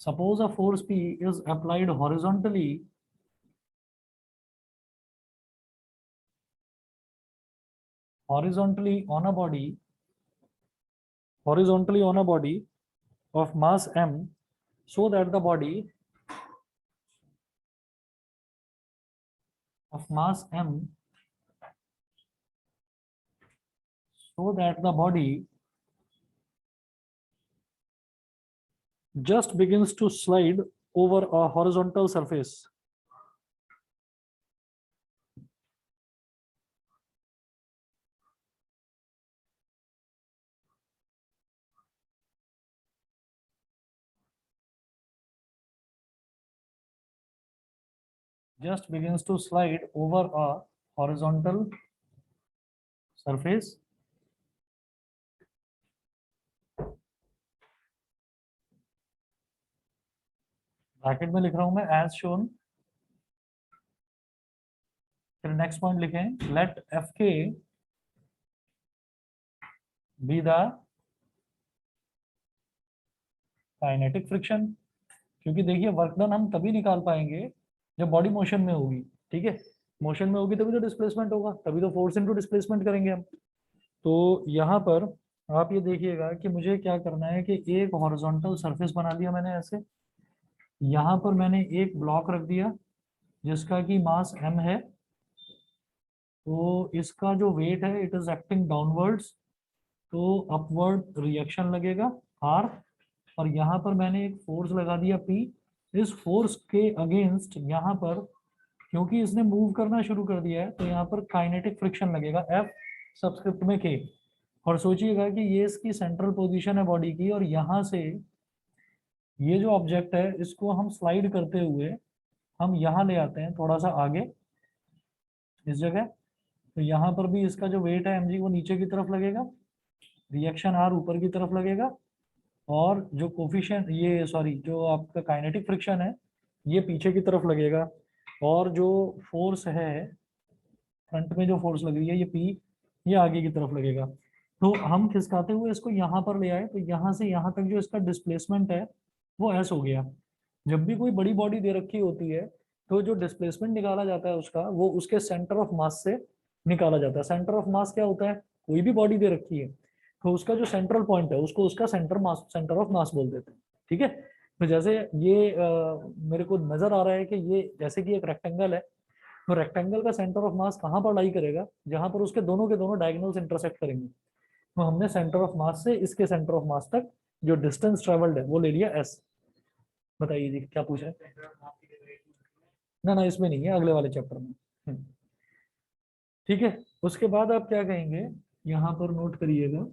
Suppose a force P is applied horizontally on a body of mass m, so that the body of mass m just begins to slide over a horizontal surface. Just begins to slide over a horizontal surface bracket में लिख रहा हूं मैं as shown. फिर next point लिखें late F के be the kinetic friction, क्योंकि देखिए वर्क डन हम तभी निकाल पाएंगे जब बॉडी मोशन में होगी। ठीक है, मोशन में होगी तभी तो डिस्प्लेसमेंट होगा, तभी तो फोर्स इनटू डिस्प्लेसमेंट करेंगे हम। तो यहाँ पर आप ये देखिएगा कि मुझे क्या करना है कि एक हॉरिजॉन्टल सरफेस बना लिया मैंने ऐसे, यहाँ पर मैंने एक ब्लॉक रख दिया जिसका कि मास m है, तो इसका जो वेट है इट इज एक्टिंग डाउनवर्ड्स, तो अपवर्ड रिएक्शन लगेगा R, और यहाँ पर मैंने एक फोर्स लगा दिया P। इस फोर्स के अगेंस्ट यहाँ पर क्योंकि इसने मूव करना शुरू कर दिया है तो यहाँ पर काइनेटिक फ्रिक्शन लगेगा F सबस्क्रिप्ट में K। और सोचिएगा कि ये इसकी सेंट्रल पोजीशन है बॉडी की, और यहाँ से ये जो ऑब्जेक्ट है इसको हम स्लाइड करते हुए हम यहाँ ले आते हैं थोड़ा सा आगे इस जगह, तो यहाँ पर भी इसका जो वेट है mg वो नीचे की तरफ लगेगा, रिएक्शन R ऊपर की तरफ लगेगा, और जो कोफिशिएंट ये सॉरी जो आपका काइनेटिक फ्रिक्शन है ये पीछे की तरफ लगेगा, और जो फोर्स है फ्रंट में जो फोर्स लग रही है ये P ये आगे की तरफ लगेगा। तो हम खिसकाते हुए इसको यहाँ पर ले आए, तो यहाँ से यहाँ तक जो इसका डिस्प्लेसमेंट है वो S हो गया। जब भी कोई बड़ी बॉडी दे रखी होती है तो जो डिस्प्लेसमेंट निकाला जाता है उसका वो उसके सेंटर ऑफ मास से निकाला जाता है। सेंटर ऑफ मास क्या होता है, कोई भी बॉडी दे रखी है तो उसका जो सेंट्रल पॉइंट है उसको उसका सेंटर ऑफ मास बोल देते हैं। ठीक है, तो जैसे ये मेरे को नजर आ रहा है कि ये जैसे कि एक रेक्टेंगल है, तो रेक्टेंगल का सेंटर ऑफ मास कहाँ पर लाई करेगा, जहां पर उसके दोनों के दोनों डायगोनल्स इंटरसेक्ट करेंगे। तो हमने सेंटर ऑफ मास से इसके सेंटर ऑफ मास तक जो डिस्टेंस ट्रेवल्ड है वो ले लिया S। बताइए जी क्या पूछा है? ना ना इसमें नहीं है, अगले वाले चैप्टर में। ठीक है, उसके बाद आप क्या कहेंगे यहाँ पर नोट करिएगा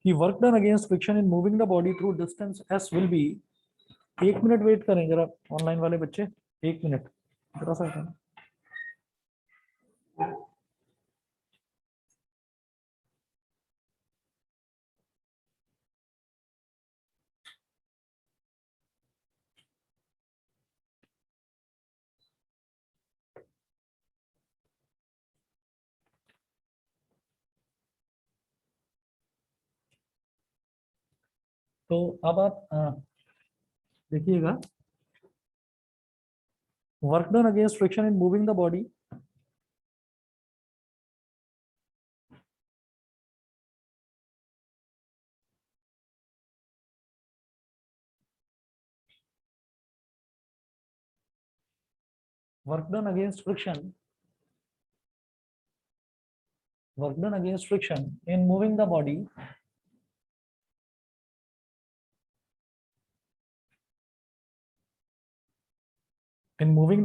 कि work done against friction in moving the body through distance S will be. 1 minute wait करें जरा ऑनलाइन वाले बच्चे, 1 मिनट जरा सा। तो अब आप देखिएगा work done against friction in moving the body work done against friction in moving the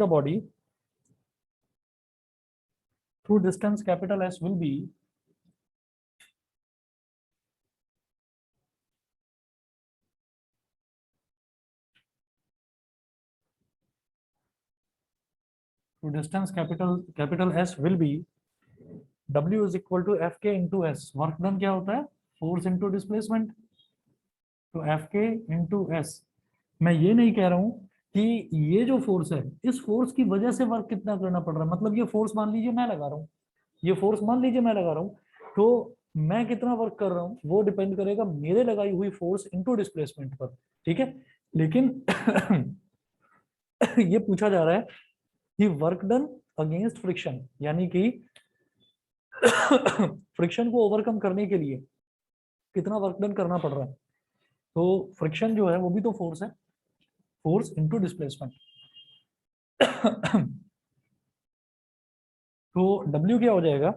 body through distance capital S will be S will be W is equal to Fk into S। Work done क्या होता है, force into displacement, तो Fk into S। मैं ये नहीं कह रहा हूं कि ये जो फोर्स है इस फोर्स की वजह से वर्क कितना करना पड़ रहा है, मतलब ये फोर्स मान लीजिए मैं लगा रहा हूँ, ये फोर्स मान लीजिए मैं लगा रहा हूँ, तो मैं कितना वर्क कर रहा हूँ वो डिपेंड करेगा मेरे लगाई हुई फोर्स इनटू डिस्प्लेसमेंट पर, ठीक है। लेकिन ये पूछा जा रहा है कि वर्क डन अगेंस्ट फ्रिक्शन, यानी कि फ्रिक्शन को ओवरकम करने के लिए कितना वर्क डन करना पड़ रहा है। तो फ्रिक्शन जो है वो भी तो फोर्स है, फोर्स इनटू डिस्प्लेसमेंट। तो W क्या हो जाएगा?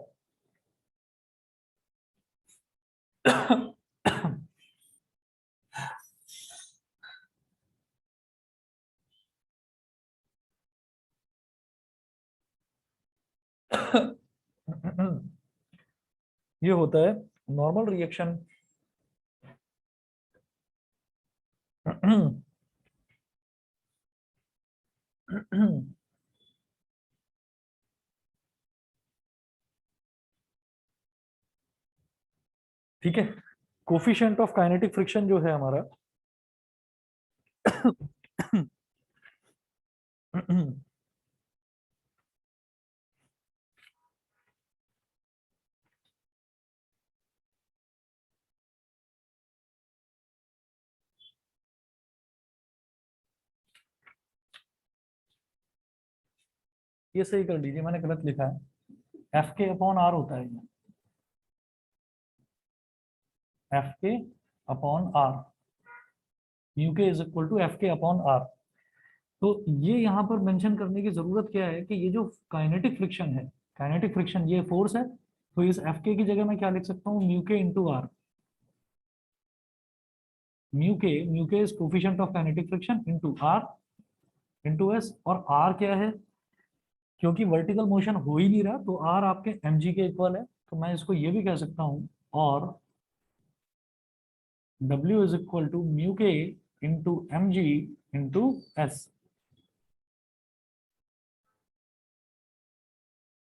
ये होता है नॉर्मल रिएक्शन ठीक है। कोफिशिएंट ऑफ काइनेटिक फ्रिक्शन जो है हमारा ये सही कर लीजिए, मैंने गलत लिखा है, एफ के अपॉन आर होता है ये, F K upon are, you के is equal to F K upon R. तो ये यहाँ पर मेंशन करने की जरूरत क्या है कि ये जो काइनेटिक फ्रिक्शन है, काइनेटिक फ्रिक्शन ये फोर्स है, तो इस एफ के की जगह मैं क्या लिख सकता हूँ, म्यू के into R. Mu K is coefficient of kinetic friction into R into S, और आर क्या है, क्योंकि वर्टिकल मोशन हो ही नहीं रहा तो आर आपके mg के इक्वल है, तो मैं इसको ये भी कह सकता हूँ, और w is equal to mu के into m g into s,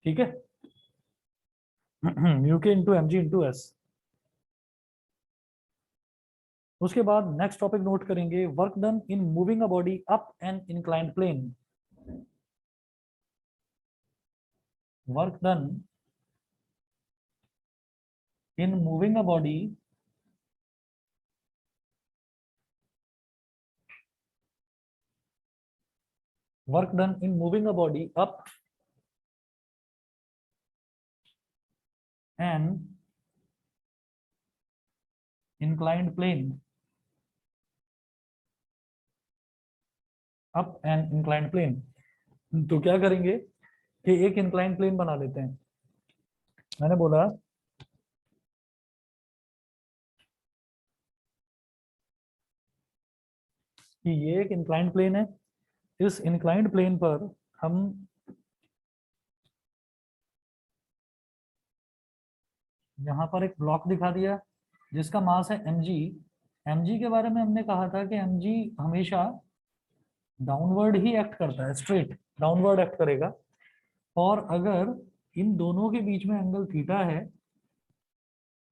ठीक है। म्यू के into m g into S. उसके बाद नेक्स्ट टॉपिक नोट करेंगे, work done in moving a body up an inclined plane. Work done in moving a body work done in moving a body up an inclined plane, up an inclined plane। तो क्या करेंगे कि एक inclined plane बना लेते हैं। मैंने बोला कि ये एक इंक्लाइंड प्लेन है, इस इंक्लाइंड प्लेन पर हम यहाँ पर एक ब्लॉक दिखा दिया जिसका मास है mg। mg के बारे में हमने कहा था कि mg हमेशा डाउनवर्ड ही एक्ट करता है, स्ट्रेट डाउनवर्ड एक्ट करेगा, और अगर इन दोनों के बीच में एंगल थीटा है,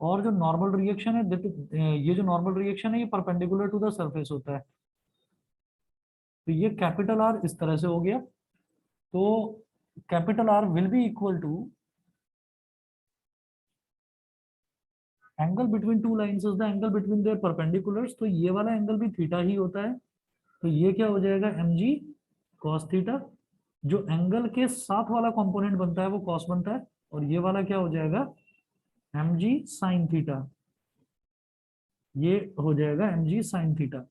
और जो नॉर्मल रिएक्शन है ये जो नॉर्मल रिएक्शन है ये परपेंडिकुलर टू द सरफेस होता है, तो ये कैपिटल आर इस तरह से हो गया। तो capital R will be equal to angle between two lines is the angle between their perpendiculars, तो ये वाला एंगल भी थीटा ही होता है, तो ये क्या हो जाएगा mg cos थीटा, जो एंगल के साथ वाला कंपोनेंट बनता है वो कॉस बनता है, और ये वाला क्या हो जाएगा mg sin थीटा, ये हो जाएगा mg sin थीटा।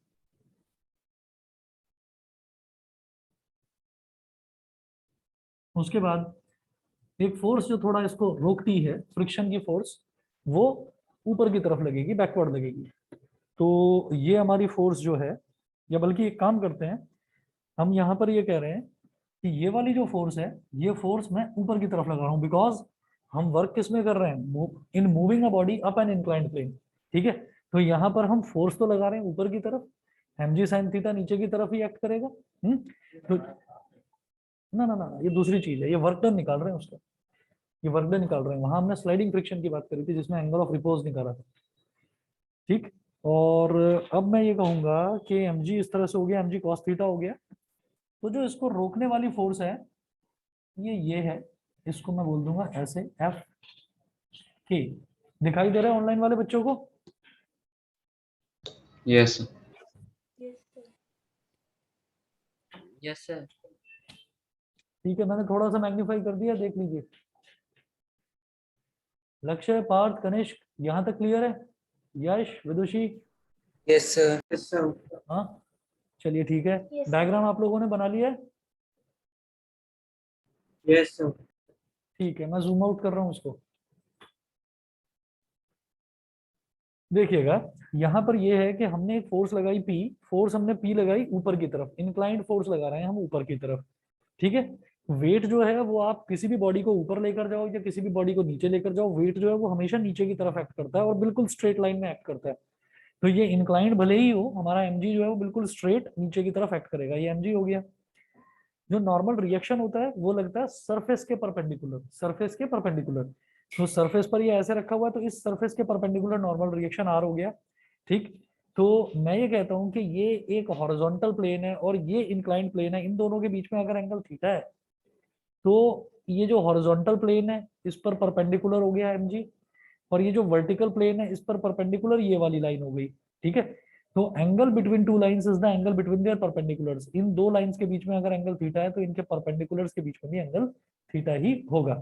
उसके बाद एक फोर्स जो थोड़ा इसको रोकती है, फ्रिक्शन की फोर्स, वो ऊपर की तरफ लगेगी, बैकवर्ड लगेगी। तो ये हमारी फोर्स जो है, या बल्कि एक काम करते हैं, हम यहाँ पर ये कह रहे हैं कि ये वाली जो फोर्स है, ये फोर्स मैं ऊपर की तरफ लगा रहा हूँ, बिकॉज हम वर्क किस में कर रहे हैं, in moving a body up an inclined plane, ठीक है। तो यहाँ पर हम फोर्स तो लगा रहे हैं ऊपर की तरफ, mg sin थीटा नीचे की तरफ ही एक्ट करेगा। तो ना ना ना, ये दूसरी चीज है, ये वर्क डन निकाल रहे हैं उसका, ये वर्क डन निकाल रहे हैं, वहां हमने स्लाइडिंग फ्रिक्शन की बात करी थी जिसमें एंगल ऑफ रिपोज निकाला था, ठीक। और अब मैं ये कहूंगा कि mg इस तरह से हो गया, mg cos थीटा हो गया, तो जो इसको रोकने वाली फोर्स है ये है, इसको मैं बोल दूंगा ऐसे एफ के, दिखाई दे रहा है ऑनलाइन वाले बच्चों को? Yes sir. Yes sir. ठीक है, मैंने थोड़ा सा मैग्नीफाई कर दिया, देख लीजिए। लक्ष्य, पार्थ, कनिष्क, यहाँ तक क्लियर है? Yash, Vidushi? Yes sir. Yes sir. हाँ, चलिए ठीक है। डायग्राम आप लोगों ने बना लिया है? Yes sir. ठीक है, मैं जूम आउट कर रहा हूँ उसको। देखिएगा, यहाँ पर ये है कि हमने एक फोर्स लगाई P, फोर्स हमने P लगाई ऊपर की तरफ, इंक्लाइंड फोर्स लगा रहे हैं हम ऊपर की तरफ। ठीक है, वेट जो है वो आप किसी भी बॉडी को ऊपर लेकर जाओ या किसी भी बॉडी को नीचे लेकर जाओ, वेट जो है वो हमेशा नीचे की तरफ एक्ट करता है और बिल्कुल स्ट्रेट लाइन में एक्ट करता है। तो ये इंक्लाइंड भले ही हो, हमारा mg जो है वो बिल्कुल स्ट्रेट नीचे की तरफ एक्ट करेगा, ये mg हो गया। जो नॉर्मल रिएक्शन होता है वो लगता है सरफेस के परपेंडिकुलर, सरफेस के परपेंडिकुलर। तो सरफेस पर ये ऐसे रखा हुआ है, तो इस सरफेस के परपेंडिकुलर नॉर्मल रिएक्शन आर हो गया। ठीक, तो मैं ये कहता हूं कि ये एक हॉरिजॉन्टल प्लेन है और ये इंक्लाइंड प्लेन है, इन दोनों के बीच में अगर एंगल थीटा है तो ये जो हॉरिजॉन्टल प्लेन है इस पर परपेंडिकुलर हो गया mg, और ये जो वर्टिकल प्लेन है इस पर परपेंडिकुलर ये वाली लाइन हो गई। ठीक है, तो angle between two lines is the angle between their perpendiculars. इन दो लाइंस के बीच में अगर एंगल थीटा है तो इनके परपेंडिकुलर्स के बीच में भी एंगल थीटा ही होगा।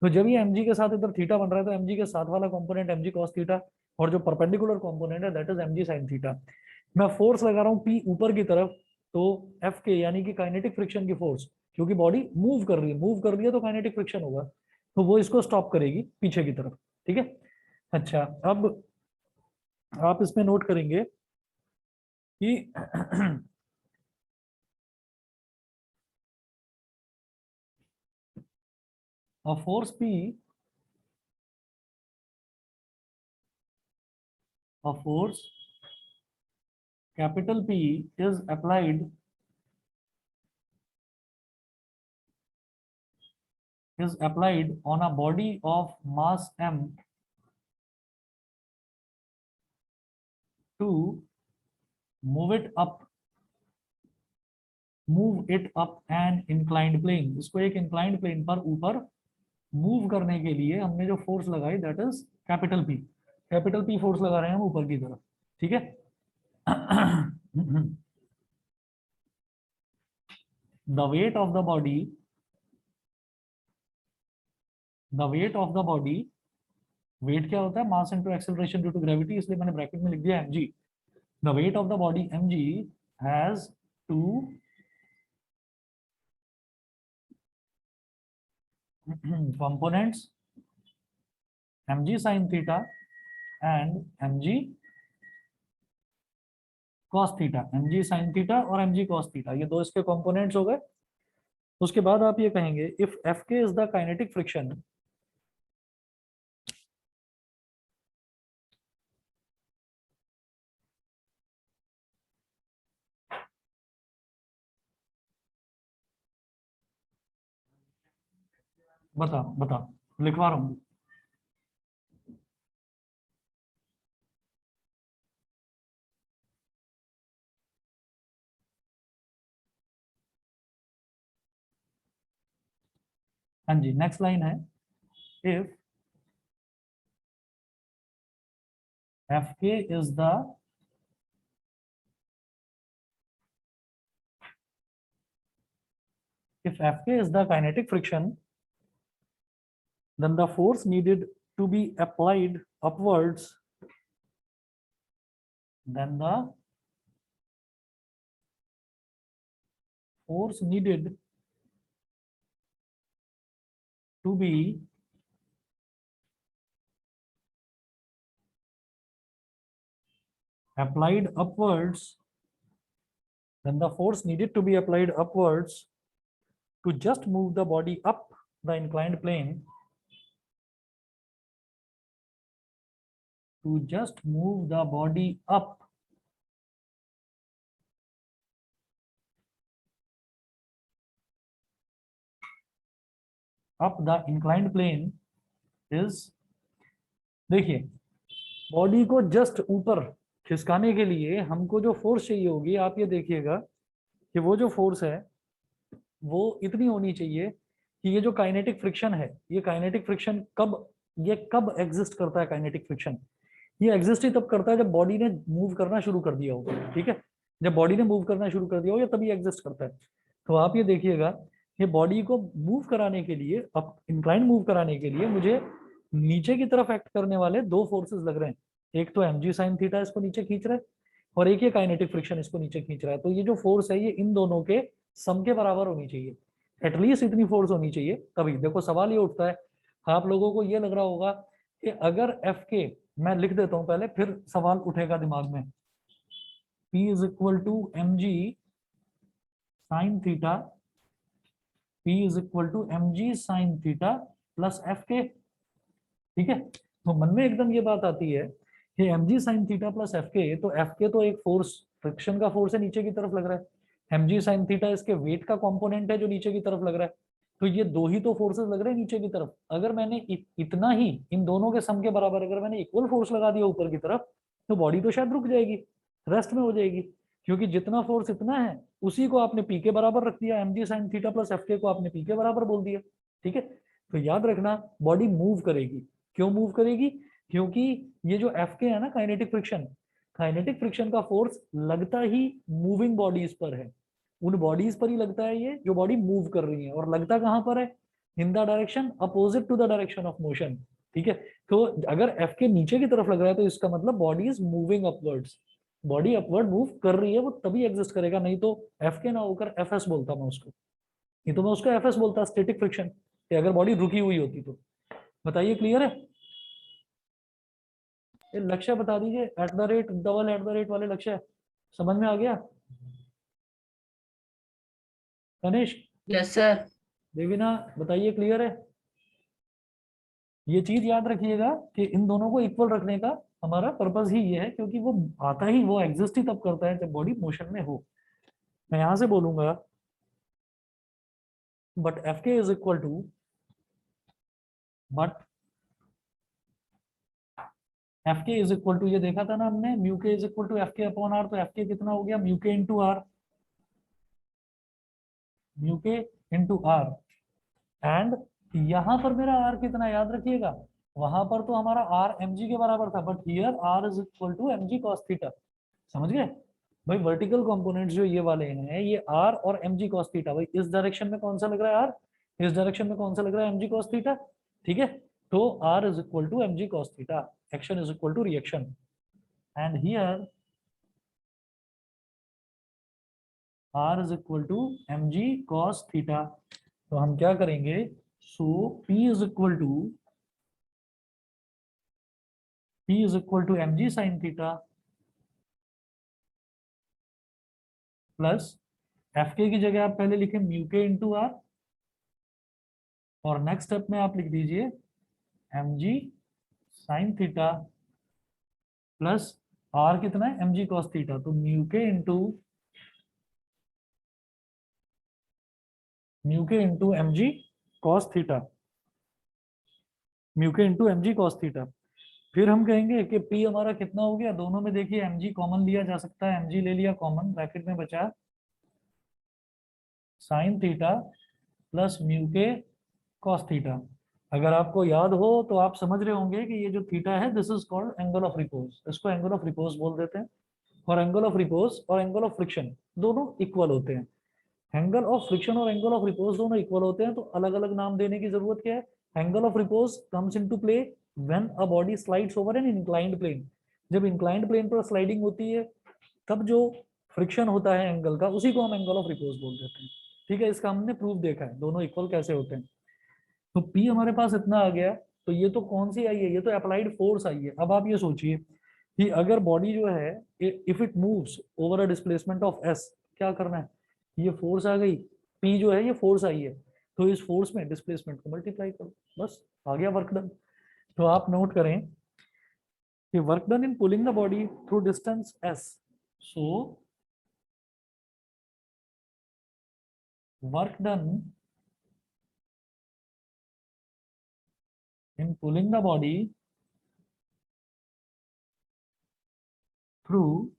तो जब ये mg के साथ इधर थीटा बन रहा है तो mg के साथ वाला कंपोनेंट mg cos थीटा, और जो परपेंडिकुलर कंपोनेंट है that is mg sin theta. मैं फोर्स लगा रहा हूँ P ऊपर की तरफ, तो F के यानी कि काइनेटिक फ्रिक्शन की फोर्स, क्योंकि बॉडी मूव कर रही है, मूव कर रही है तो काइनेटिक फ्रिक्शन होगा, तो वो इसको स्टॉप करेगी पीछे की तरफ। ठीक है, अच्छा अब आप इसमें नोट करेंगे कि a force P, a force capital P is applied on a body of mass m to move it up an inclined plane। इसको एक inclined plane पर ऊपर मूव करने के लिए हमने जो फोर्स लगाई that is capital P। Capital P force लगा रहे हैं हम ऊपर की तरफ। ठीक है, the weight of the body, the weight of the body, weight क्या होता है? Mass into acceleration due to gravity, इसलिए मैंने ब्रैकेट में लिख दिया mg। The weight of the body mg has two components mg sin theta and mg cos theta। mg sin theta और mg cos theta ये दो इसके कंपोनेंट्स हो गए। उसके बाद आप ये कहेंगे if Fk is the kinetic friction, बता बता लिखवा रहा हूँ। हाँ जी, नेक्स्ट लाइन है if Fk is the if Fk is the kinetic friction, then the force needed to be applied upwards, then the force needed to be applied upwards, then the force needed to be applied upwards to just move the body up the inclined plane, to just move the body up the inclined plane is, देखिए body को just ऊपर खिसकाने के लिए हमको जो force चाहिए होगी, आप ये देखिएगा कि वो जो फोर्स है वो इतनी होनी चाहिए कि ये जो काइनेटिक फ्रिक्शन है, ये काइनेटिक फ्रिक्शन कब ये कब एग्जिस्ट करता है काइनेटिक फ्रिक्शन? ये एग्जिस्ट ही तब करता है जब बॉडी ने मूव करना शुरू कर दिया हो, ठीक है? जब बॉडी ने मूव करना शुरू कर दिया हो, या तभी एग्जिस्ट करता है। तो आप ये देखिएगा, ये बॉडी को मूव कराने के लिए, अब इंक्लाइन मूव कराने के लिए मुझे नीचे की तरफ एक्ट करने वाले दो फोर्सेस लग रहे हैं। एक तो mg sin थीटा इसको नीचे खींच रहा है, और एक ये काइनेटिक फ्रिक्शन इसको नीचे खींच रहा है। तो ये जो फोर्स है ये इन दोनों के सम के बराबर होनी चाहिए, एटलीस्ट इतनी फोर्स होनी चाहिए। तभी देखो सवाल ये उठता है, आप लोगों को ये लग रहा होगा कि अगर एफ के, मैं लिख देता हूं पहले फिर सवाल उठेगा दिमाग में, P is equal to M G sine theta, P is equal to M G sine theta plus F K, ठीक है? तो मन में एकदम ये बात आती है कि एम जी sine theta plus F K, तो एफ के तो एक फोर्स, फ्रिक्शन का फोर्स है, नीचे की तरफ लग रहा है। एम जी साइन थीटा इसके वेट का कंपोनेंट है जो नीचे की तरफ लग रहा है। तो ये दो ही तो फोर्सेस लग रहे हैं नीचे की तरफ। अगर मैंने इतना ही, इन दोनों के सम के बराबर अगर मैंने इक्वल फोर्स लगा दिया ऊपर की तरफ, तो बॉडी तो शायद रुक जाएगी, रेस्ट में हो जाएगी, क्योंकि जितना फोर्स इतना है उसी को आपने पी के बराबर रख दिया, एम जी sine theta plus F K को आपने पी के बराबर बोल दिया, ठीक है? तो याद रखना, बॉडी मूव करेगी। क्यों मूव करेगी? क्योंकि ये जो एफ के है ना, काइनेटिक फ्रिक्शन का फोर्स लगता ही मूविंग बॉडीज पर है, उन बॉडीज पर ही लगता है ये जो बॉडी मूव कर रही है। और लगता कहाँ पर है? In the direction opposite to the direction of motion, ठीक है? तो अगर एफ के नीचे की तरफ लग रहा है तो इसका मतलब body is moving upwards, body upward move कर रही है, वो तभी एग्जिस्ट करेगा। नहीं तो एफ के ना होकर एफ एस बोलता मैं उसको, नहीं तो मैं उसको एफ एस बोलता, स्टैटिक फ्रिक्शन, अगर बॉडी रुकी हुई होती तो। बताइए, क्लियर है? ये लक्ष्य बता दीजिए, at the rate, double at the rate वाले लक्ष्य समझ में आ गया? Tanishq, yes sir. देवीना, बताइए, क्लियर है? ये चीज याद रखिएगा कि इन दोनों को इक्वल रखने का हमारा पर्पस ही ये है, क्योंकि वो आता ही, वो एग्जिस्ट ही तब करता है जब बॉडी मोशन में हो। मैं यहां से बोलूंगा, बट एफ के is equal to, but F के इज इक्वल टू, ये देखा था ना हमने, mu K is equal to F K upon R. तो एफ के कितना हो गया? म्यू के इंटू आर, म्यू के इंटू आर। एंड यहां पर मेरा आर कितना, याद रखिएगा, वहां पर तो हमारा आर एम जी के बराबर था, but here R is equal to M G cos theta. समझ गए भाई? वर्टिकल कंपोनेंट्स जो ये वाले हैं, ये आर और एम जी कॉस थीटा। भाई इस डायरेक्शन में कौन सा लग रहा है? आर। इस डायरेक्शन में कौन सा लग रहा है? एम जी कॉस थीटा, ठीक है? तो R is equal to M G cos theta, action is equal to reaction, and here R is equal to M G cos theta. तो हम क्या करेंगे? So P is equal to, P is equal to M G sine theta plus F k की जगह आप पहले लिखे mu के इंटू आर, और नेक्स्ट स्टेप में आप लिख दीजिए एम जी साइन थीटा प्लस आर कितना है? M G cos theta. तो म्यू के इंटू एम जी कॉस थीटा, म्यू के इंटू एम जी कॉस थीटा। फिर हम कहेंगे कि P हमारा कितना हो गया? दोनों में देखिए mg कॉमन लिया जा सकता है, mg ले लिया कॉमन, ब्रैकेट में बचा साइन थीटा प्लस म्यू के कॉस थीटा। अगर आपको याद हो तो आप समझ रहे होंगे कि ये जो थीटा है, this is called angle of repose, इसको एंगल ऑफ रिपोज बोल देते हैं। और एंगल ऑफ रिपोज और एंगल ऑफ फ्रिक्शन दोनों इक्वल होते हैं। एंगल ऑफ फ्रिक्शन और एंगल ऑफ रिपोज दोनों इक्वल होते हैं, तो अलग अलग नाम देने की जरूरत क्या है? Angle of repose comes into play when a body slides over an inclined plane. जब इंक्लाइंड प्लेन पर स्लाइडिंग होती है, तब जो फ्रिक्शन होता है एंगल का, उसी को हम एंगल ऑफ रिपोज बोल देते हैं, ठीक है? इसका हमने प्रूफ देखा है, दोनों इक्वल कैसे होते हैं। तो P हमारे पास इतना आ गया। तो ये तो कौन सी आई है? ये तो अप्लाइड फोर्स आई है। अब आप ये सोचिए कि अगर बॉडी जो है, if it moves over a displacement of s, क्या करना है? ये फोर्स आ गई, P जो है ये फोर्स आई है, तो इस फोर्स में डिस्प्लेसमेंट को मल्टीप्लाई करो, बस आ गया वर्क डन। तो आप नोट करें कि work done in pulling the body through distance s, so work done in pulling the body through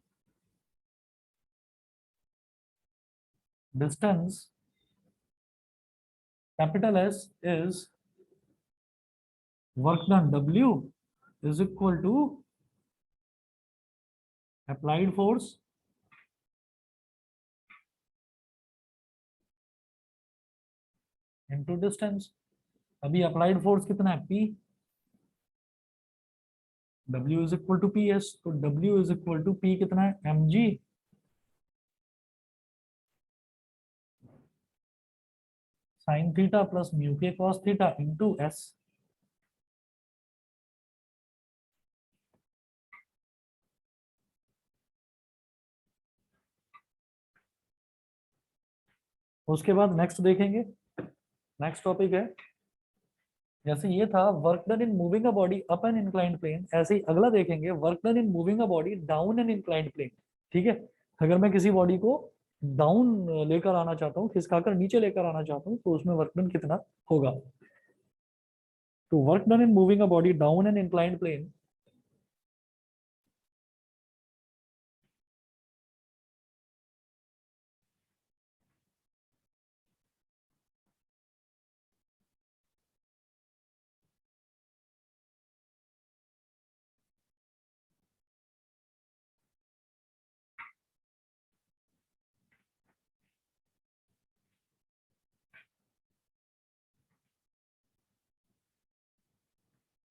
distance capital S is work done W is equal to applied force into distance. अभी applied force कितना है P, W is equal to P S, तो W is equal to P कितना है mg sine theta plus mu के cos theta into S. उसके बाद next देखेंगे, नेक्स्ट टॉपिक है, जैसे ये था work done in moving a body up an inclined plane, ऐसे ही अगला देखेंगे work done in moving a body down an inclined plane. ठीक है, अगर मैं किसी बॉडी को डाउन लेकर आना चाहता हूँ, खिसकाकर नीचे लेकर आना चाहता हूँ, तो उसमें वर्क डन कितना होगा। तो work done in moving a body down an inclined plane,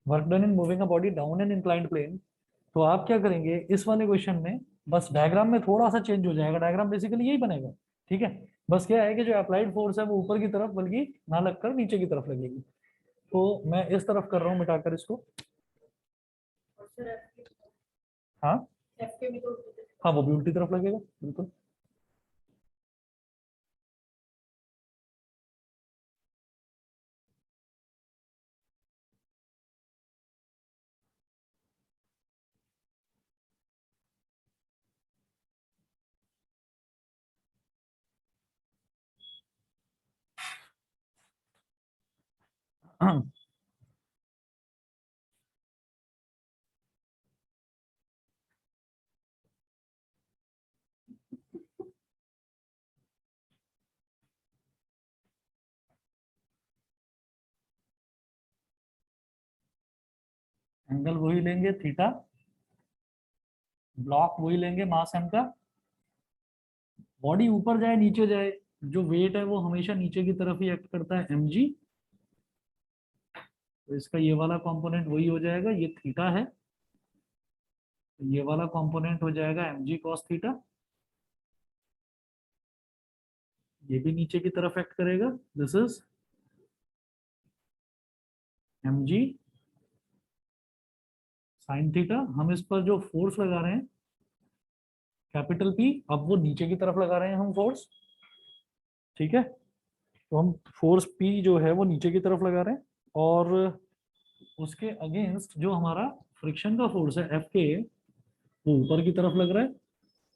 work done in moving a body down an inclined plane, तो आप क्या करेंगे इस वाले क्वेश्चन में, बस डायग्राम में थोड़ा सा चेंज हो जाएगा, डायग्राम बेसिकली यही बनेगा। ठीक है, बस क्या है कि जो अप्लाइड फोर्स है वो ऊपर की तरफ बल्कि ना लगकर नीचे की तरफ लगेगी। तो मैं इस तरफ कर रहा हूँ मिटाकर इसको। हाँ, हाँ वो भी उल्टी तरफ लगेगा बिल्कुल। एंगल वही लेंगे थीटा, ब्लॉक वही लेंगे मास एम का, बॉडी ऊपर जाए नीचे जाए, जो वेट है वो हमेशा नीचे की तरफ ही एक्ट करता है mg। तो इसका ये वाला कंपोनेंट वही हो जाएगा, ये थीटा है, तो ये वाला कंपोनेंट हो जाएगा mg cos थीटा, ये भी नीचे की तरफ एक्ट करेगा, this is mg sin theta. हम इस पर जो फोर्स लगा रहे हैं कैपिटल P, अब वो नीचे की तरफ लगा रहे हैं हम फोर्स। ठीक है, तो हम फोर्स P जो है वो नीचे की तरफ लगा रहे हैं, और उसके अगेंस्ट जो हमारा फ्रिक्शन का फोर्स है F के, वो ऊपर की तरफ लग रहा है।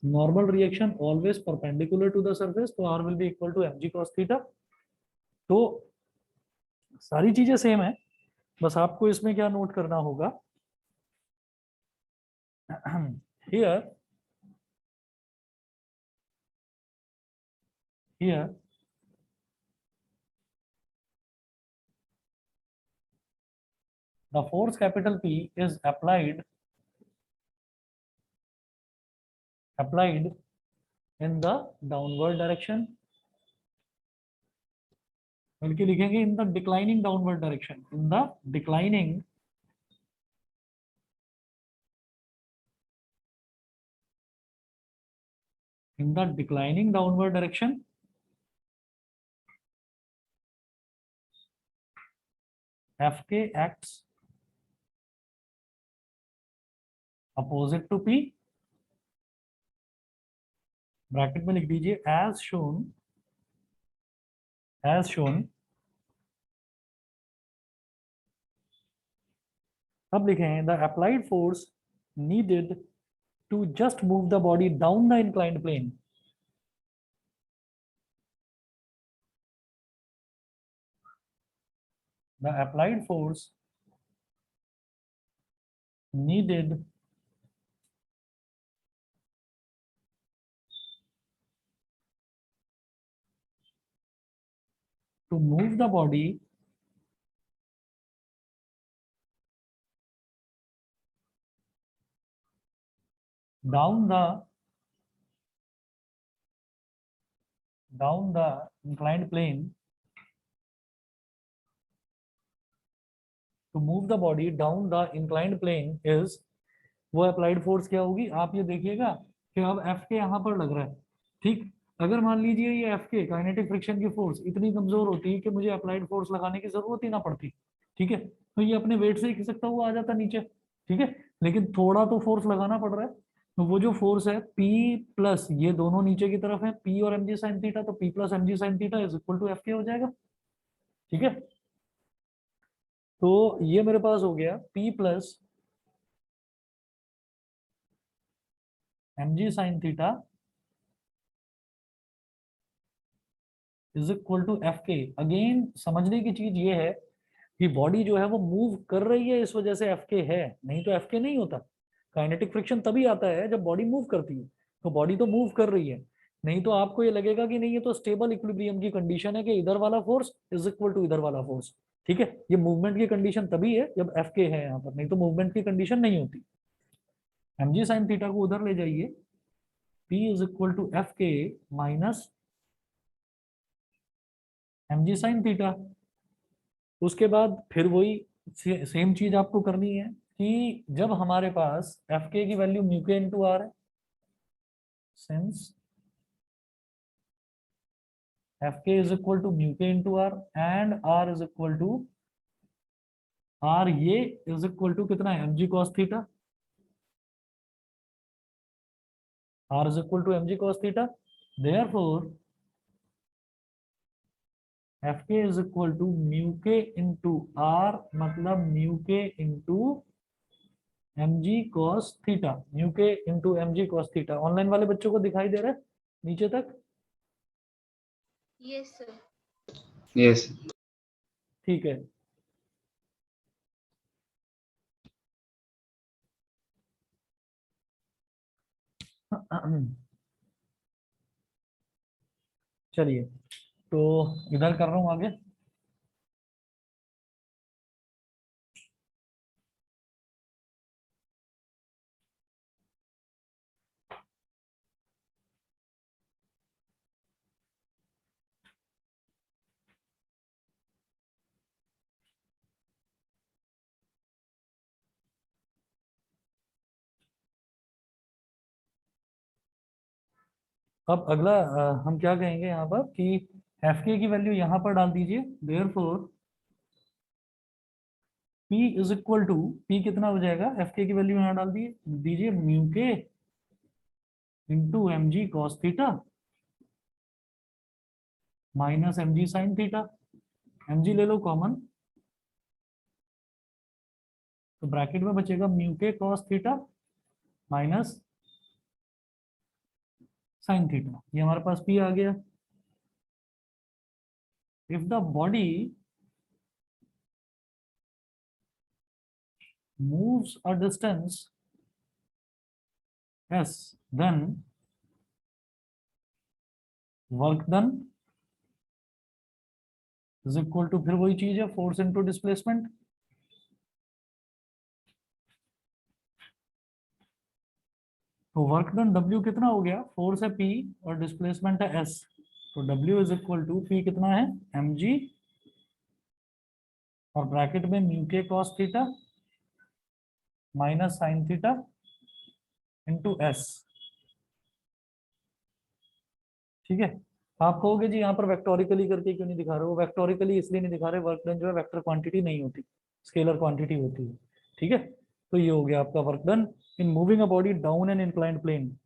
Normal reaction always perpendicular to the surface, तो R will be equal to mg cos theta. तो सारी चीजें सेम है, बस आपको इसमें क्या नोट करना होगा, here here the force capital P is applied in the downward direction, बल्कि लिखेंगे in the declining downward direction, in the declining in the declining downward direction, Fk acts opposite to P, bracket में लिख दीजिए as shown। अब लिखें the applied force needed to just move the body down the inclined plane, the applied force needed to move the body down the inclined plane, to move the body down the inclined plane is, वो applied force क्या होगी, आप ये देखिएगा कि अब F के यहाँ पर लग रहा है, ठीक। अगर मान लीजिए ये एफ के काइनेटिक फ्रिक्शन की फोर्स इतनी कमजोर होती है कि मुझे अप्लाइड फोर्स लगाने की जरूरत ही ना पड़ती, ठीक है, तो ये अपने वेट से ही खिसकता हुआ आ जाता नीचे, ठीक है। लेकिन थोड़ा तो फोर्स लगाना पड़ रहा है, तो वो जो फोर्स है P प्लस ये दोनों नीचे की तरफ है P और mg साइन थीटा, तो P plus mg sine theta is equal to F K हो जाएगा, ठीक है। तो ये मेरे पास हो गया P plus mg sine theta is equal to F K. Again समझने की चीज ये है कि बॉडी जो है वो मूव कर रही है, इस वजह से एफ के है, नहीं तो एफ के नहीं होता। काइनेटिक फ्रिक्शन तभी आता है जब बॉडी मूव करती है, तो बॉडी तो मूव कर रही है, नहीं तो आपको ये लगेगा कि नहीं ये तो स्टेबल इक्विलिब्रियम की कंडीशन है कि इधर वाला फोर्स इज इक्वल टू इधर वाला फोर्स, ठीक है। ये मूवमेंट की कंडीशन तभी है जब एफ के है यहाँ पर, नहीं तो मूवमेंट की कंडीशन नहीं होती। mg साइन थीटा को उधर ले जाइए, p is equal to F के माइनस mg साइन थीटा। उसके बाद फिर वही सेम चीज आपको करनी है कि जब हमारे पास एफ के की वैल्यू म्यू के इंटू आर है, सिंस एफ के इज इक्वल टू म्यू के into R and R is equal to R, ये इज इक्वल टू कितना है, mg cos theta, R is equal to mg cos theta, therefore F के is equal to mu के into R, मतलब mu के into mg cos theta, mu के into mg cos theta. Online वाले बच्चों को दिखाई दे रहा है नीचे तक? Yes, sir. Yes. ठीक है। चलिए, तो इधर कर रहा हूं आगे। अब अगला हम क्या कहेंगे यहाँ पर कि एफ के की वैल्यू यहाँ पर डाल दीजिए, therefore P is equal to, P कितना हो जाएगा, एफ के की वैल्यू यहाँ डाल दीजिए म्यू के into mg cos theta minus mg sine theta, mg ले लो कॉमन, तो ब्रैकेट में बचेगा म्यू के cos theta minus sine theta, ये हमारे पास P आ गया। If the body moves a distance s, then work done is equal to, फिर वही चीज है, फोर्स इनटू डिस्प्लेसमेंट। तो वर्क डन W कितना हो गया, फोर्स है P और डिस्प्लेसमेंट है S, तो W is equal to P कितना है mg और ब्रैकेट में म्यू के cos theta minus sine theta into S, ठीक है। आप कहोगे जी यहाँ पर वेक्टोरिकली करके क्यों नहीं दिखा रहे हो, वेक्टोरिकली इसलिए नहीं दिखा रहे, वर्क डन जो है वेक्टर क्वांटिटी नहीं होती, स्केलर क्वांटिटी होती है, ठीक है। तो ये हो गया आपका work done in moving a body down an inclined plane.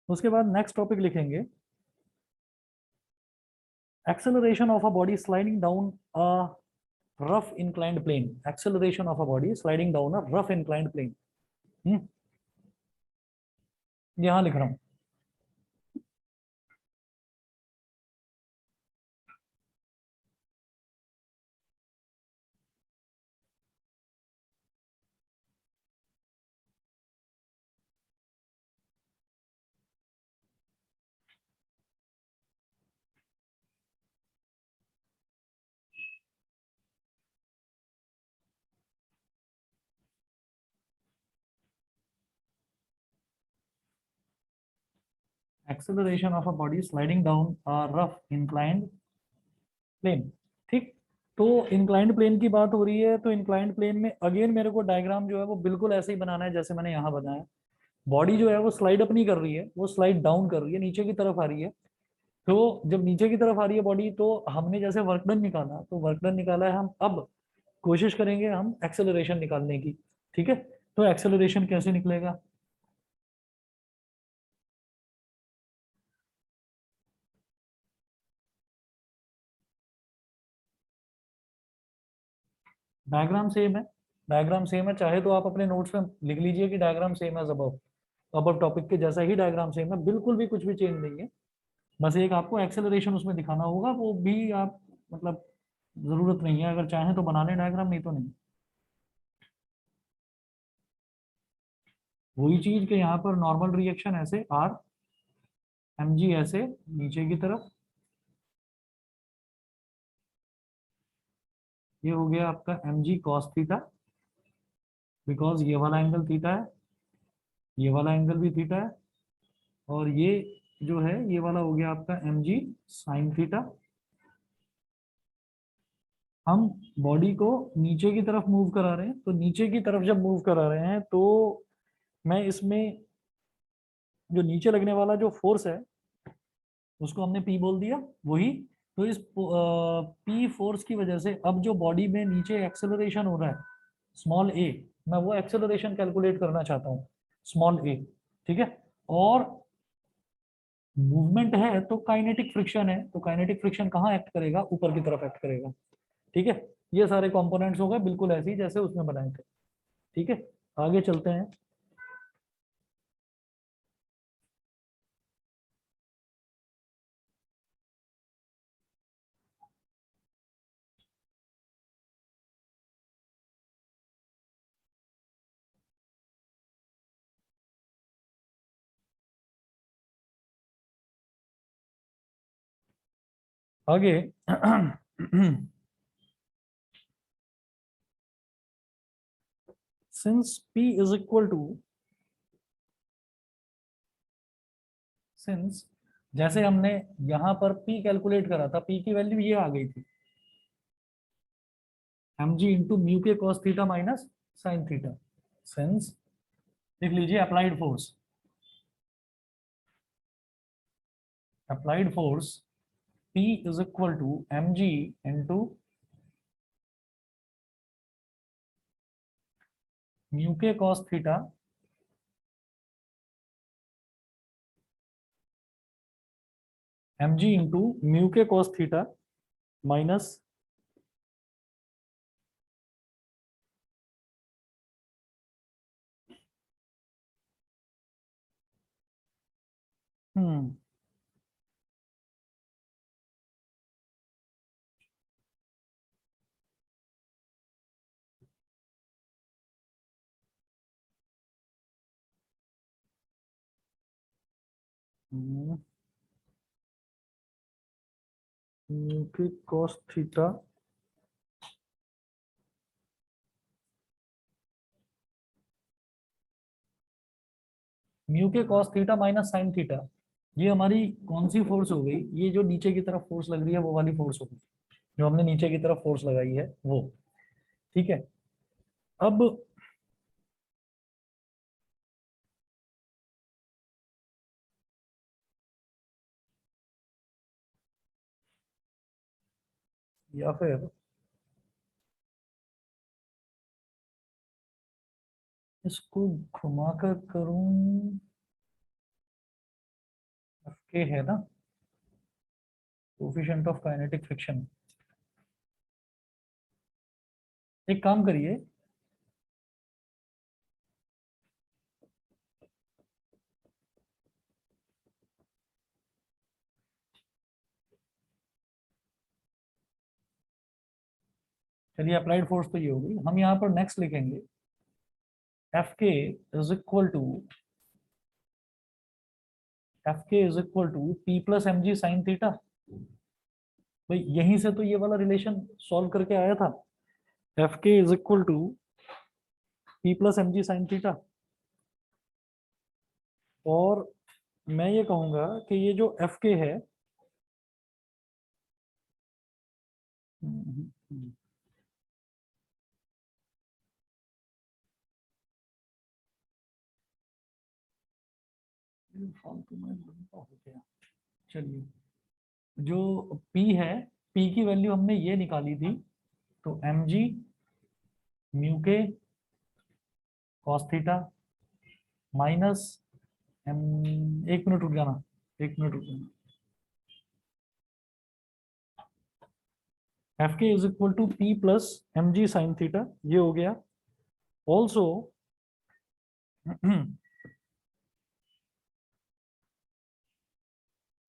उसके बाद नेक्स्ट टॉपिक लिखेंगे, acceleration of a body sliding down a rough inclined plane, acceleration of a body sliding down a rough inclined plane। यहां लिख रहा हूं, acceleration of a body sliding down a rough inclined plane. ठीक, तो inclined plane की बात हो रही है, तो इंक्लाइंड प्लेन में अगेन मेरे को डायग्राम जो है वो बिल्कुल ऐसे ही बनाना है जैसे मैंने यहाँ बनाया। बॉडी जो है वो स्लाइड अप नहीं कर रही है, वो स्लाइड डाउन कर रही है, नीचे की तरफ आ रही है। तो जब नीचे की तरफ आ रही है बॉडी, तो हमने जैसे वर्क डन निकाला, तो वर्क डन निकाला है, हम अब कोशिश करेंगे हम एक्सेलरेशन निकालने की। ठीक है, तो एक्सेलरेशन कैसे निकलेगा? डायग्राम सेम है, डायग्राम सेम है, चाहे तो आप अपने नोट्स में लिख लीजिए कि डायग्राम सेम है अबव, अबव टॉपिक के जैसा ही डायग्राम सेम है, बिल्कुल भी कुछ भी चेंज नहीं है। बस एक आपको एक्सेलरेशन उसमें दिखाना होगा, वो भी आप मतलब जरूरत नहीं है, अगर चाहें तो बना लें डायग्राम, नहीं तो नहीं। वही चीज के यहाँ पर नॉर्मल रिएक्शन ऐसे आर एम जी ऐसे नीचे की तरफ, ये हो गया आपका M ji cos theta, because ये वाला एंगल थीटा है, ये वाला एंगल भी थीटा है, और ये जो है ये वाला हो गया आपका एम जी साइन थीटा। हम बॉडी को नीचे की तरफ मूव करा रहे हैं, तो नीचे की तरफ जब मूव करा रहे हैं तो मैं इसमें जो नीचे लगने वाला जो फोर्स है उसको हमने पी बोल दिया, वही। तो इस पी फोर्स की वजह से अब जो बॉडी में नीचे एक्सेलरेशन हो रहा है स्मॉल ए, मैं वो एक्सेलरेशन कैलकुलेट करना चाहता हूँ, स्मॉल ए। ठीक है, और मूवमेंट है तो काइनेटिक फ्रिक्शन है, तो काइनेटिक फ्रिक्शन कहाँ एक्ट करेगा? ऊपर की तरफ एक्ट करेगा। ठीक है, ये सारे कंपोनेंट्स हो गए बिल्कुल ऐसे ही जैसे उसमें बनाए थे। ठीक है, आगे चलते हैं। आगे since p is equal to, since जैसे हमने यहाँ पर p कैलकुलेट करा था, p की वैल्यू ये आ गई थी एम जी इंटू म्यू के cos theta minus sine theta. Since लिख लीजिए applied force, applied force p is equal to M g into mu के cos theta m g into mu के cos theta minus hmm mu के cos theta mu के cos theta minus sine theta, ये हमारी कौन सी force हो गई? ये जो नीचे की तरफ फोर्स लग रही है वो वाली फोर्स हो गई, जो हमने नीचे की तरफ फोर्स लगाई है वो। ठीक है, अब या फिर इसको घुमाकर करूं, के है ना कोफिशिएंट ऑफ काइनेटिक फ्रिक्शन। एक काम करिए, चलिए अप्लाइड फोर्स तो ये हो गई, हम यहाँ पर नेक्स्ट लिखेंगे एफ के इज इक्वल टू, एफ के is equal to P plus M ji sine theta. भाई यहीं से तो ये वाला रिलेशन सॉल्व करके आया था, एफ के is equal to P plus M ji sine theta, और मैं ये कहूंगा कि ये जो एफ के है, फालतू में लंबा हो गया। चलिए, जो P है, P की वैल्यू हमने ये निकाली थी, तो mg म्यू के कॉस थीटा माइनस एम, एक मिनट रुक जाना, एक मिनट रुक जाना, एफ के is equal to P plus M ji sine theta, ये हो गया। ऑल्सो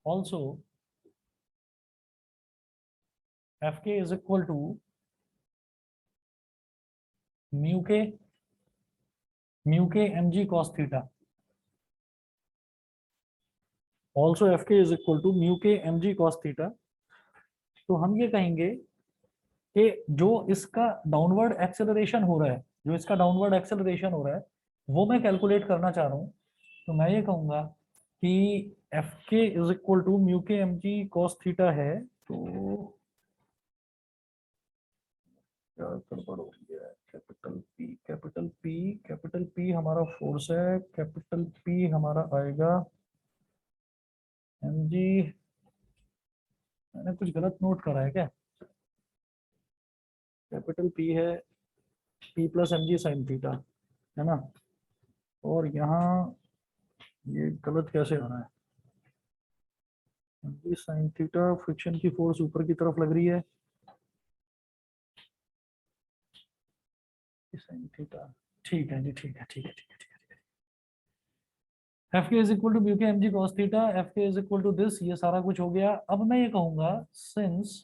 ऑल्सो एफ के is equal to mu K M ji cos theta. Also F के is equal to mu K M ji cos theta. तो हम ये कहेंगे कि जो इसका डाउनवर्ड एक्सेलरेशन हो रहा है, जो इसका डाउनवर्ड एक्सेलरेशन हो रहा है, वो मैं कैलकुलेट करना चाह रहा हूँ। तो मैं ये कहूँगा कि एफ के is equal to mu K M ji cos theta है। तो क्या गड़बड़ हो रही है? Capital P, capital P, capital P हमारा फोर्स है, कैपिटल पी हमारा आएगा एम जी। मैंने कुछ गलत नोट करा है क्या? कैपिटल पी है पी प्लस एम जी साइन थीटा, है ना? और यहाँ ये गलत कैसे आ रहा है? M G sine theta, friction की फोर्स ऊपर की तरफ लग रही है, साइन थीटा। ठीक है जी, ठीक है, ठीक है, ठीक है, ठीक है। एफ के is equal to mu K M ji cos theta, F के इज इक्वल टू दिस, ये सारा कुछ हो गया। अब मैं ये कहूंगा, since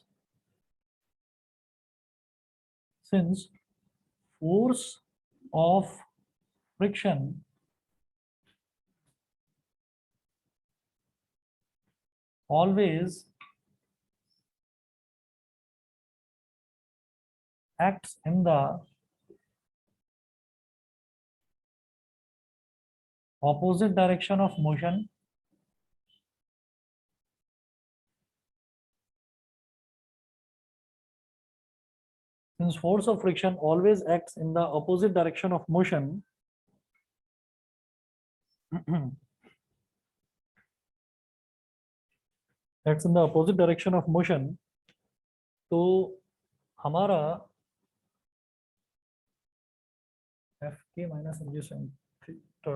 force of friction always acts in the opposite direction of motion, since force of friction always acts in the opposite direction of motion, acts in the opposite direction of motion, तो हमारा F के minus m जी sine theta,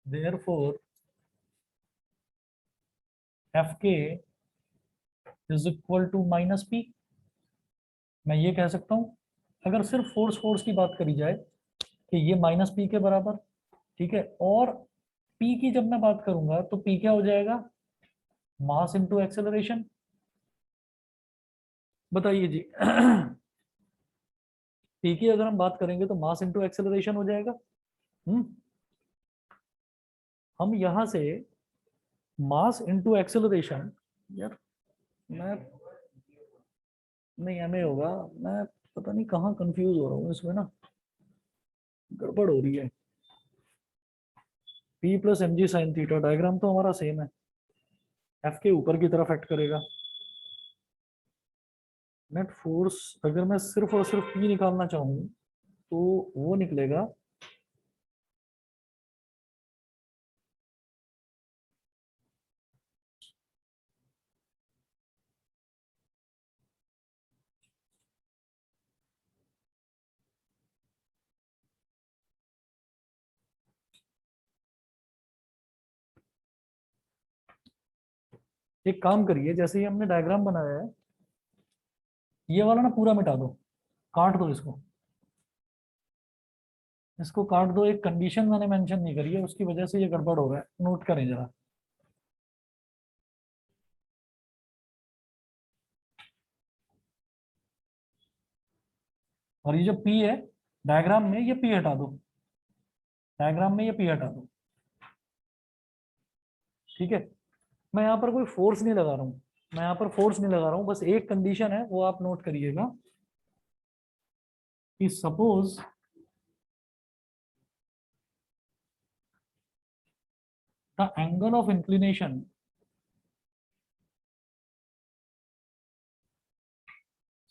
therefore F के is equal to minus P. मैं ये कह सकता हूँ, अगर सिर्फ फोर्स की बात करी जाए, कि ये माइनस पी के बराबर, ठीक है। और पी की जब मैं बात करूंगा तो पी क्या हो जाएगा? मास इनटू एक्सेलरेशन। बताइए जी। पी की अगर हम बात करेंगे तो मास इनटू एक्सेलरेशन हो जाएगा। हम यहां से मास इनटू एक्सेलरेशन, यार मैं, नहीं एमए होगा, मैं पता नहीं कहाँ कंफ्यूज हो रहा हूँ इसमें ना, गड़बड़ हो रही है। पी प्लस एम जी साइन थीटा, डायग्राम तो हमारा सेम है, एफ के ऊपर की तरफ एक्ट करेगा। नेट फोर्स अगर मैं सिर्फ और सिर्फ पी निकालना चाहूँ तो वो निकलेगा एक काम करिए, जैसे ही हमने डायग्राम बनाया है, ये वाला ना पूरा मिटा दो, काट दो इसको, इसको काट दो। एक कंडीशन मैंने मेंशन नहीं करी है, उसकी वजह से ये गड़बड़ हो रहा है, नोट करें जरा। और ये जो पी है डायग्राम में, ये पी हटा दो, डायग्राम में ये पी हटा दो, ठीक है। मैं यहाँ पर कोई फोर्स नहीं लगा रहा हूँ, मैं यहाँ पर फोर्स नहीं लगा रहा हूँ, बस एक कंडीशन है वो आप नोट करिएगा कि suppose the angle of inclination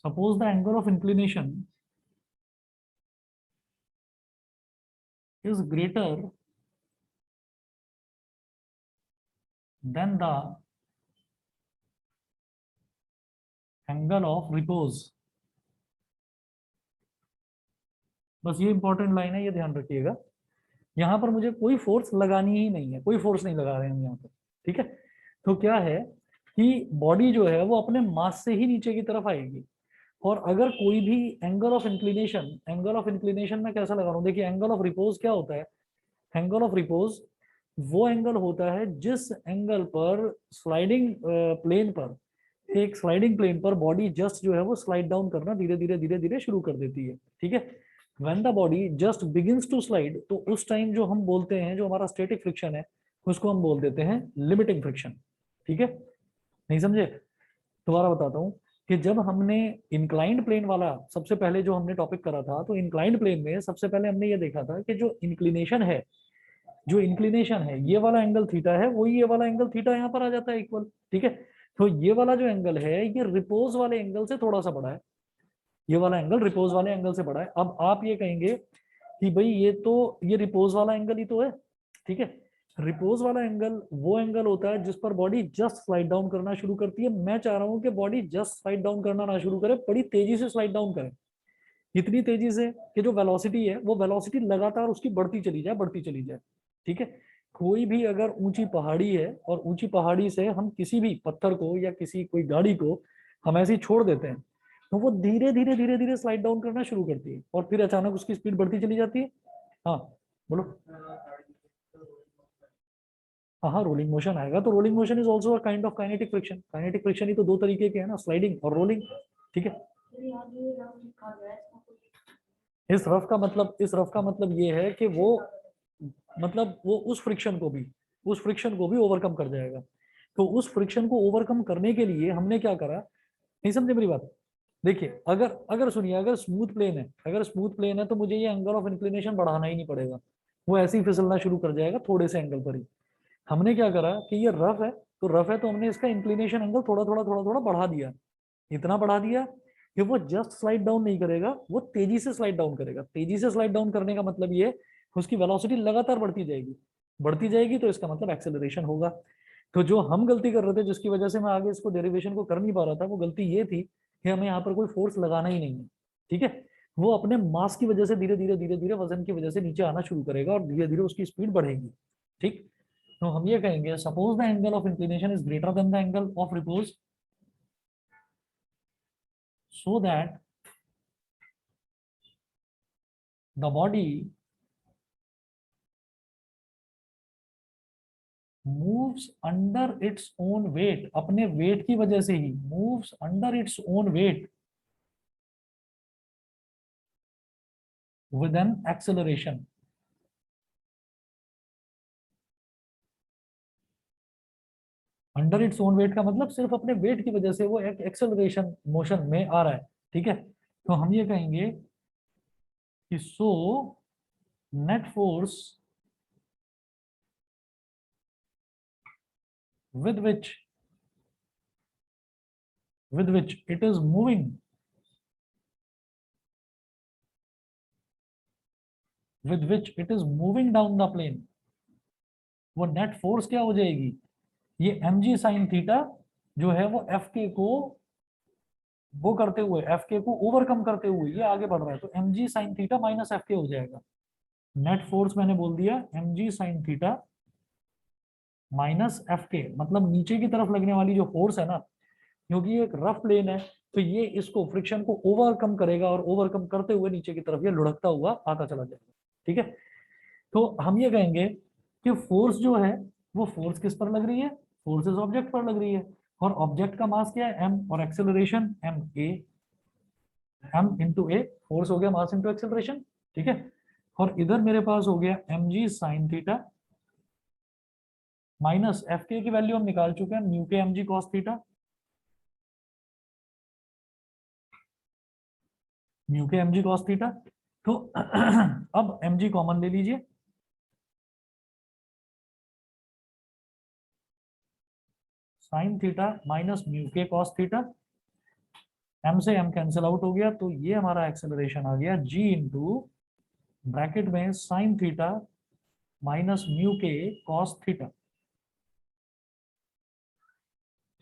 suppose the angle of inclination is greater than the angle of repose। बस ये इंपॉर्टेंट लाइन है, ये ध्यान रखिएगा। यहाँ पर मुझे कोई फोर्स लगानी ही नहीं है, कोई फोर्स नहीं लगा रहे हैं हम यहाँ पर, ठीक है। तो क्या है कि बॉडी जो है वो अपने मास से ही नीचे की तरफ आएगी, और अगर कोई भी एंगल ऑफ इंक्लिनेशन में कैसा लगा रहा हूँ, देखिए एंगल ऑफ रिपोज क्या होता है। एंगल ऑफ रिपोज वो एंगल होता है जिस एंगल पर स्लाइडिंग प्लेन पर, एक स्लाइडिंग प्लेन पर बॉडी जस्ट जो है वो स्लाइड डाउन करना धीरे धीरे धीरे धीरे शुरू कर देती है, ठीक है। When the body just begins to slide, तो उस टाइम जो हम बोलते हैं, जो हमारा स्टैटिक फ्रिक्शन है, उसको हम बोल देते हैं लिमिटिंग फ्रिक्शन, ठीक है। नहीं समझे? दोबारा बताता हूँ कि जब हमने इंक्लाइंड प्लेन वाला सबसे पहले जो हमने टॉपिक करा था, तो इंक्लाइंड प्लेन में सबसे पहले हमने ये देखा था कि जो इंक्लिनेशन है, ये वाला एंगल थीटा है, वही ये वाला एंगल थीटा यहाँ पर आ जाता है इक्वल, ठीक है। तो ये वाला जो एंगल है ये रिपोज वाले एंगल से थोड़ा सा बड़ा है, ये वाला एंगल रिपोज वाले एंगल से बड़ा है। अब आप ये कहेंगे कि भाई ये रिपोज वाला एंगल ही तो है, ठीक है। रिपोज वाला एंगल वो एंगल होता है जिस पर बॉडी जस्ट स्लाइड डाउन करना शुरू करती है। मैं चाह रहा हूं कि बॉडी जस्ट स्लाइड डाउन करना ना शुरू करे, बड़ी तेजी से स्लाइड डाउन करे, इतनी तेजी से कि जो वेलोसिटी है वो वेलोसिटी लगातार उसकी बढ़ती चली जाए, ठीक है। कोई भी अगर ऊंची पहाड़ी है और ऊंची पहाड़ी से हम किसी भी पत्थर को या कोई गाड़ी को हम ऐसे ही छोड़ देते हैं, तो वो धीरे धीरे धीरे धीरे स्लाइड डाउन करना शुरू करती है और फिर अचानक उसकी स्पीड बढ़ती चली जाती है। हाँ बोलो। हाँ, रोलिंग मोशन आएगा, तो rolling motion is also a kind of kinetic friction. Kinetic friction ही तो दो तरीके के हैं ना, स्लाइडिंग और रोलिंग, ठीक है। इस रफ का मतलब ये है कि वो वो उस फ्रिक्शन को भी ओवरकम कर जाएगा। तो उस फ्रिक्शन को ओवरकम करने के लिए हमने क्या करा, नहीं समझे मेरी बात? देखिए अगर अगर सुनिए, अगर स्मूथ प्लेन है तो मुझे ये एंगल ऑफ इंक्लिनेशन बढ़ाना ही नहीं पड़ेगा, वो ऐसे ही फिसलना शुरू कर जाएगा थोड़े से एंगल पर ही। हमने क्या करा कि ये रफ है तो हमने इसका इंक्लिनेशन एंगल थोड़ा थोड़ा बढ़ा दिया, इतना बढ़ा दिया कि वो जस्ट स्लाइड डाउन नहीं करेगा, वो तेजी से स्लाइड डाउन करेगा। तेजी से स्लाइड डाउन करने का मतलब ये, उसकी वेलोसिटी लगातार बढ़ती जाएगी, तो इसका मतलब एक्सेलरेशन होगा। तो जो हम गलती कर रहे थे, जिसकी वजह से मैं आगे इसको डेरिवेशन को कर नहीं पा रहा था, वो गलती ये थी कि हमें यहाँ पर कोई फोर्स लगाना ही नहीं है, ठीक है। वो अपने मास की वजह से धीरे धीरे वजन की वजह से नीचे आना शुरू करेगा और धीरे धीरे उसकी स्पीड बढ़ेगी, ठीक। तो हम ये कहेंगे suppose the angle of inclination is greater than the angle of repose, so that the body moves under its own weight, अपने वेट की वजह से ही moves under its own weight with an acceleration। Under its own wait का मतलब सिर्फ अपने wait की वजह से वो एक एक्सेलरेशन मोशन में आ रहा है, ठीक है। तो हम ये कहेंगे कि so net force with which it is moving, down the plane, वो नेट फोर्स क्या हो जाएगी, ये mg साइन थीटा जो है वो एफ के को ओवरकम करते हुए ये आगे बढ़ रहा है, तो mg sine theta minus F K हो जाएगा। नेट फोर्स मैंने बोल दिया mg sine theta minus F के, मतलब नीचे की तरफ लगने वाली जो फोर्स है ना, क्योंकि ये एक रफ प्लेन है, तो ये इसको फ्रिक्शन को ओवरकम करेगा और ओवरकम करते हुए नीचे की तरफ ये लुढ़कता हुआ आता चला जाएगा, ठीक है। तो हम ये कहेंगे कि फोर्स जो है वो फोर्स किस पर लग रही है, फोर्स इस ऑब्जेक्ट पर लग रही है, और ऑब्जेक्ट का मास क्या है m, और एक्सेलरेशन m इंटू ए, फोर्स हो गया मास इंटू एक्सेलरेशन, ठीक है। और इधर मेरे पास हो गया mg sine theta minus F k की वैल्यू हम निकाल चुके हैं, म्यू के mg कॉस थीटा, म्यू के mg कॉस थीटा। तो अब mg कॉमन ले लीजिए, साइन थीटा माइनस म्यू के कॉस थीटा, m से m कैंसिल आउट हो गया, तो ये हमारा एक्सेलरेशन आ गया g इंटू ब्रैकेट में साइन थीटा माइनस म्यू के कॉस थीटा।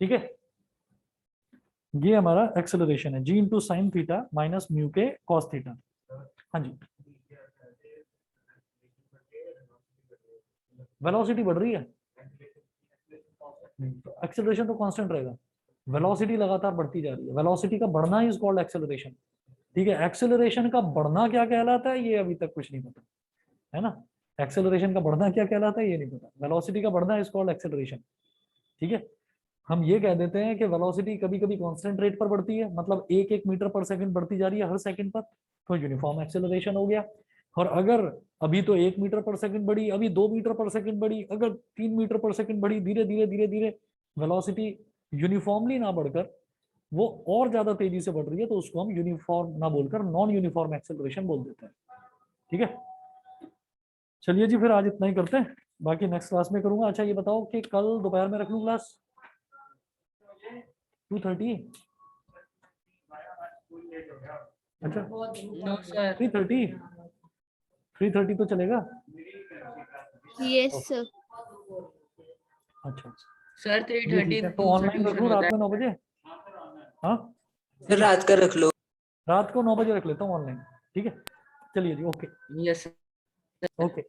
ठीक है, ये हमारा एक्सेलरेशन है, g into sine theta minus mu के कॉस थीटा। हाँ जी, वेलोसिटी बढ़ रही है, एक्सेलरेशन तो कांस्टेंट रहेगा, वेलोसिटी लगातार बढ़ती जा रही है, वेलोसिटी का बढ़ना इज कॉल्ड एक्सेलरेशन। ठीक है, एक्सेलरेशन का बढ़ना क्या कहलाता है ये अभी तक कुछ नहीं पता है ना, एक्सेलरेशन का बढ़ना क्या कहलाता है ये नहीं पता, वेलोसिटी का बढ़ना इज कॉल्ड एक्सेलरेशन। ठीक है, हम ये कह देते हैं कि वेलोसिटी कभी कभी कांस्टेंट रेट पर बढ़ती है, मतलब 1 मीटर पर सेकंड बढ़ती जा रही है हर सेकंड पर, तो यूनिफॉर्म एक्सेलरेशन हो गया। और अगर अभी तो 1 मीटर पर सेकंड बढ़ी, अभी 2 मीटर पर सेकंड बढ़ी, अगर 3 मीटर पर सेकंड बढ़ी, धीरे धीरे धीरे धीरे वेलोसिटी यूनिफॉर्मली ना बढ़कर वो और ज्यादा तेजी से बढ़ रही है, तो उसको हम यूनिफॉर्म ना बोलकर नॉन यूनिफॉर्म एक्सेलरेशन बोल देते हैं। ठीक है, चलिए जी, फिर आज इतना ही करते हैं, बाकी नेक्स्ट क्लास में करूंगा। अच्छा ये बताओ कि कल दोपहर में रख लूं क्लास 2:30? अच्छा No, sir. 3:30, 3:30 तो चलेगा? Yes, sir. अच्छा Sir, चलिए, ठीक है, 3:30 तो ऑनलाइन रख लूं रात में 9 बजे? हाँ, सर रात का रख लो। रात को 9 बजे रख लेता हूँ ऑनलाइन। ठीक है, चलिए जी, okay Yes, sir. Okay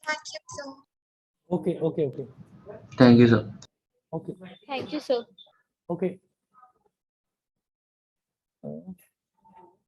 Thank you, sir. Okay okay okay Thank you, sir. Okay Thank you, sir. Okay